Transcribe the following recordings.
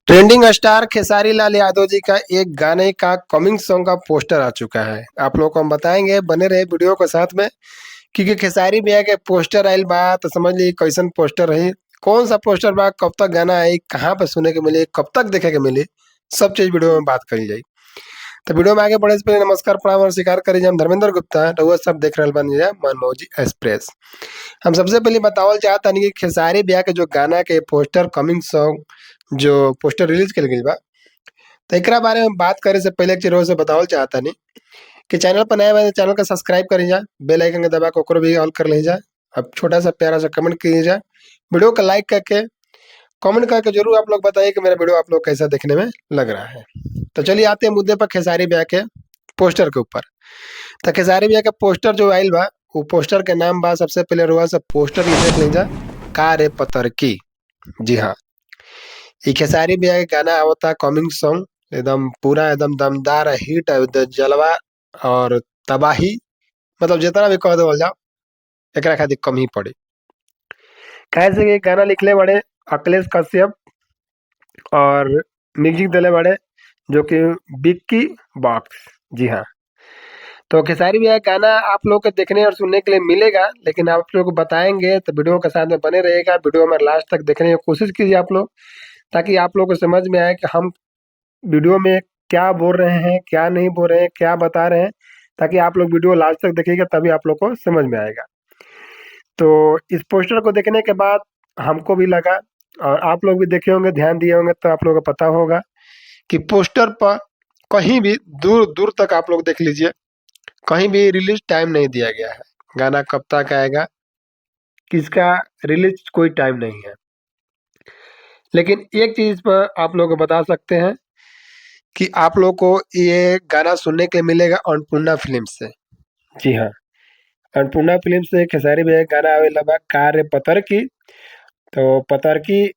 Trending star Khesari Lal Yadav ji का एक गाने का कमिंग सॉन्ग का पोस्टर आ चुका है। आप लोगों को हम बताएंगे, बने रहे वीडियो के साथ में। क्योंकि खेसारी भैया के पोस्टर आयल बा तो समझ ली कैसन पोस्टर है, कौन सा पोस्टर बा, कब तक गाना आई, कहाँ पे सुने के मिले, कब तक देखे के मिले, सब चीज वीडियो में बात करी जाए। तो वीडियो में आगे बढ़े से पहले नमस्कार प्रणाम और स्वीकार करी हम धर्मेंद्र गुप्ता, रउआ सब देख रहे बन मनमौजी एक्सप्रेस। हम सबसे पहले बतावल चाहता कि खेसारी भैया के जो गाना के पोस्टर कमिंग सॉन्ग जो पोस्टर रिलीज कल गई बा, तो एकरा बारे में बात करे से पहले एक चीज से बतावल चाहता नहीं कि चैनल पर नया है, चैनल का सब्सक्राइब करी जाए, बेल आइकन के दबा के ओकरो भी ऑल कर ले जाए। अब छोटा सा प्यारा सा कमेंट कीजिए जाए, वीडियो को लाइक करके कमेंट करके जरूर आप लोग बताइए कि मेरा वीडियो आप लोग कैसा देखने में लग रहा है। तो चलिए आते हैं मुद्दे पर खेसारी भैया के पोस्टर के ऊपर। तो खेसारी भैया का पोस्टर जो आयल बा, वो पोस्टर के नाम बा, सबसे पहले रुआ सब पोस्टर देख लीजिए, का रे पतर की। जी हाँ, ये खेसारी भैया के गाना आवता कमिंग सॉन्ग, एकदम पूरा एकदम दमदार हिट जलवा और तबाही, मतलब जितना भी कह दो जाओ एकरा खातिर कम ही पड़ी। कैसे कि गाना लिखले बड़े अखिलेश कश्यप और म्यूजिक दिले बड़े जो कि बिक्की बॉक्स। जी हाँ, तो खेसारी भैया गाना आप लोग को देखने और सुनने के लिए मिलेगा, लेकिन आप लोग को बताएंगे तो वीडियो के साथ में बने रहेगा। वीडियो में लास्ट तक देखने की कोशिश कीजिए आप लोग, ताकि आप लोग को समझ में आए कि हम वीडियो में क्या बोल रहे हैं, क्या नहीं बोल रहे हैं, क्या बता रहे हैं, ताकि आप लोग वीडियो लास्ट तक देखिएगा तभी आप लोग को समझ में आएगा। तो इस पोस्टर को देखने के बाद हमको भी लगा, और आप लोग भी देखे होंगे, ध्यान दिए होंगे, तो आप लोगों को पता होगा कि पोस्टर पर कहीं भी दूर दूर तक आप लोग देख लीजिए, कहीं भी रिलीज टाइम नहीं दिया गया है। गाना कब तक आएगा, किसका रिलीज, कोई टाइम नहीं है। लेकिन एक चीज पर आप लोग को बता सकते हैं कि आप लोग को ये गाना सुनने के लिए मिलेगा अन्नपूर्णा फिल्म से। जी हाँ, अन्नपूर्णा फिल्म से खेसारी भैया गाना आवेला बा कार्य पतर की। तो पतर की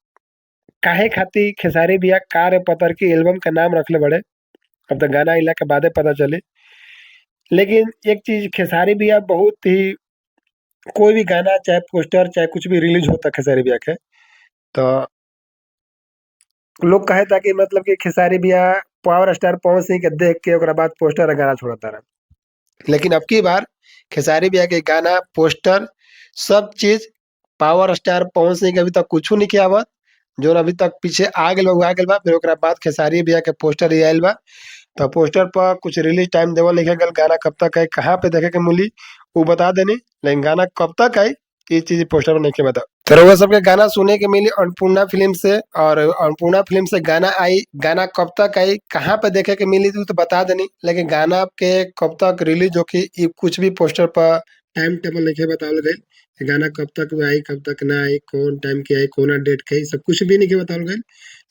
काहे खातिर खेसारी भैया कार्य पतर की एल्बम का नाम रखले बड़े, अब तक गाना आइला के बादे पता चले। लेकिन एक चीज, खेसारी भैया बहुत ही, कोई भी गाना चाहे पोस्टर चाहे कुछ भी रिलीज होता खेसारी भैया के, तो लोग कहे था कि मतलब कि खेसारी भैया पावर स्टार पवन सिंह के देख के ओकरा बाद पोस्टर और गाना छोड़ता रहा। लेकिन अब की बार खेसारी भैया के गाना पोस्टर सब चीज पावर स्टार पवन सिंह के अभी तक कुछ नहीं किया हुआ, जो अभी तक पीछे आ गए बा। फिर ओकरा बाद खेसारी भैया के पोस्टर ही आयल बा। तो पोस्टर पर कुछ रिलीज टाइम देवल लिखे गल, गाना कब तक आई, कहाँ पे देखे के मिली वो बता देनी, लेकिन गाना कब तक आई ये चीज पोस्टर में नहीं बता। तो रउआ सबके गाना सुने के मिली अन्नपूर्णा फिल्म से, और अन्नपूर्णा फिल्म से गाना आई, गाना कब तक आई, कहाँ पे देखे के मिली तो बता देनी, लेकिन गाना के कब तक रिलीज हो की कुछ भी पोस्टर पर टाइम टेबल नहीं बतावल गई। गाना कब तक आई, कब तक ना आई, कौन टाइम की आई, कौन डेट की आई, सब कुछ भी नहीं बतावल गई।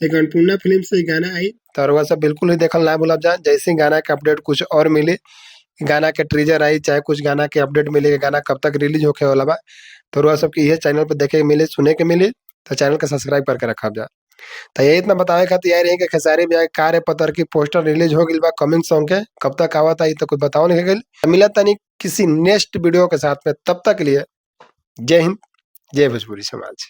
लेकिन अन्नपूर्णा फिल्म से गाना आई तो रउआ सब बिल्कुल ही देखल ना भूलब जा। जैसे गाना के अपडेट कुछ और मिली, गाना के ट्रीजर आई, चाहे कुछ गाना के अपडेट मिले, गाना कब तक रिलीज होके वाला बा, तो रउआ सबके ये चैनल पर देखे के मिले, सुने के मिले, तो चैनल का सब्सक्राइब करके रखा जा। तो ये इतना बतावे खातिर यार कि खेसारी भैया कार्य पतर की पोस्टर रिलीज हो गई बा कमिंग सॉन्ग के, कब तक आवता ये तो कुछ बताओ नहीं गई। मिला तनी किसी नेक्स्ट वीडियो के साथ में, तब तक के लिए जय हिंद, जय भोजपुरी समाज।